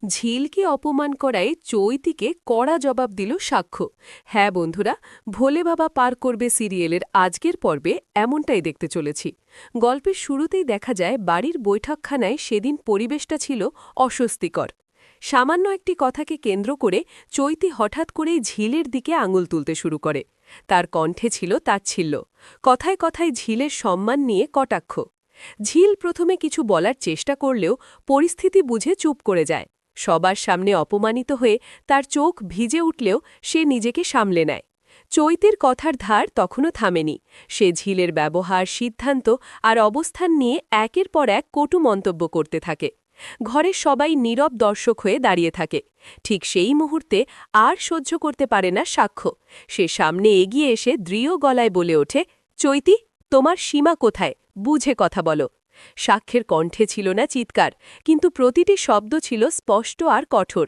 ঝিলকে অপমান করায় চৈতিকে কড়া জবাব দিল সাক্ষ্য। হ্যাঁ বন্ধুরা, ভোলে বাবা পার করবে সিরিয়ালের আজকের পর্বে এমনটাই দেখতে চলেছি। গল্পের শুরুতেই দেখা যায় বাড়ির বৈঠকখানায় সেদিন পরিবেশটা ছিল অস্বস্তিকর। সামান্য একটি কথাকে কেন্দ্র করে চৈতি হঠাৎ করেই ঝিলের দিকে আঙুল তুলতে শুরু করে। তার কণ্ঠে ছিল তাচ্ছিল্য, কথায় কথায় ঝিলের সম্মান নিয়ে কটাক্ষ। ঝিল প্রথমে কিছু বলার চেষ্টা করলেও পরিস্থিতি বুঝে চুপ করে যায়। সবার সামনে অপমানিত হয়ে তার চোখ ভিজে উঠলেও সে নিজেকে সামলে নেয়। চৈতির কথার ধার তখনও থামেনি। সে ঝিলের ব্যবহার, সিদ্ধান্ত আর অবস্থান নিয়ে একের পর এক কটু মন্তব্য করতে থাকে। ঘরের সবাই নীরব দর্শক হয়ে দাঁড়িয়ে থাকে। ঠিক সেই মুহূর্তে আর সহ্য করতে পারে না সাক্ষ্য। সে সামনে এগিয়ে এসে দৃঢ় গলায় বলে ওঠে, চৈতি, তোমার সীমা কোথায়? বুঝে কথা বলো। সাক্ষ্যের কণ্ঠে ছিল না চিৎকার, কিন্তু প্রতিটি শব্দ ছিল স্পষ্ট আর কঠোর।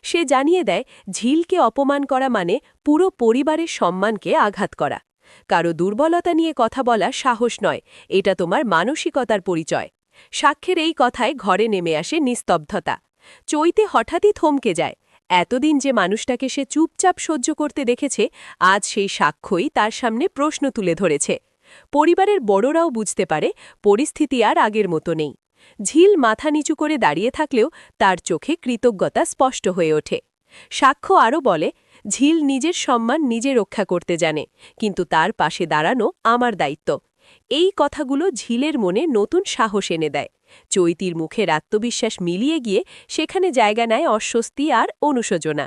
সে জানিয়ে দেয়, ঝিলকে অপমান করা মানে পুরো পরিবারের সম্মানকে আঘাত করা। কারো দুর্বলতা নিয়ে কথা বলা সাহস নয়, এটা তোমার মানসিকতার পরিচয়। সাক্ষ্যের এই কথায় ঘরে নেমে আসে নিস্তব্ধতা। চৈতে হঠাৎই থমকে যায়। এতদিন যে মানুষটাকে সে চুপচাপ সহ্য করতে দেখেছে, আজ সেই সাক্ষ্যই তার সামনে প্রশ্ন তুলে ধরেছে। পরিবারের বড়রাও বুঝতে পারে পরিস্থিতি আর আগের মতো নেই। ঝিল মাথা নিচু করে দাঁড়িয়ে থাকলেও তার চোখে কৃতজ্ঞতা স্পষ্ট হয়ে ওঠে। সাক্ষ্য আরও বলে, ঝিল নিজের সম্মান নিজে রক্ষা করতে জানে, কিন্তু তার পাশে দাঁড়ানো আমার দায়িত্ব। এই কথাগুলো ঝিলের মনে নতুন সাহস এনে দেয়। চৈতির মুখের আত্মবিশ্বাস মিলিয়ে গিয়ে সেখানে জায়গা নেয় অস্বস্তি আর অনুশোচনা।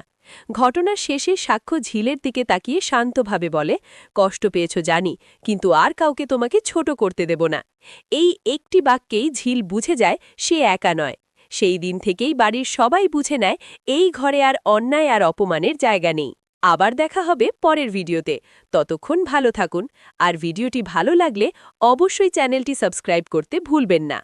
ঘটনার শেষে সাক্ষ্য ঝিলের দিকে তাকিয়ে শান্তভাবে বলে, কষ্ট পেয়েছ জানি, কিন্তু আর কাউকে তোমাকে ছোট করতে দেব না। এই একটি বাক্যেই ঝিল বুঝে যায় সে একা নয়। সেই দিন থেকেই বাড়ির সবাই বুঝে নেয় এই ঘরে আর অন্যায় আর অপমানের জায়গা নেই। আবার দেখা হবে পরের ভিডিওতে। ততক্ষণ ভালো থাকুন, আর ভিডিওটি ভালো লাগলে অবশ্যই চ্যানেলটি সাবস্ক্রাইব করতে ভুলবেন না।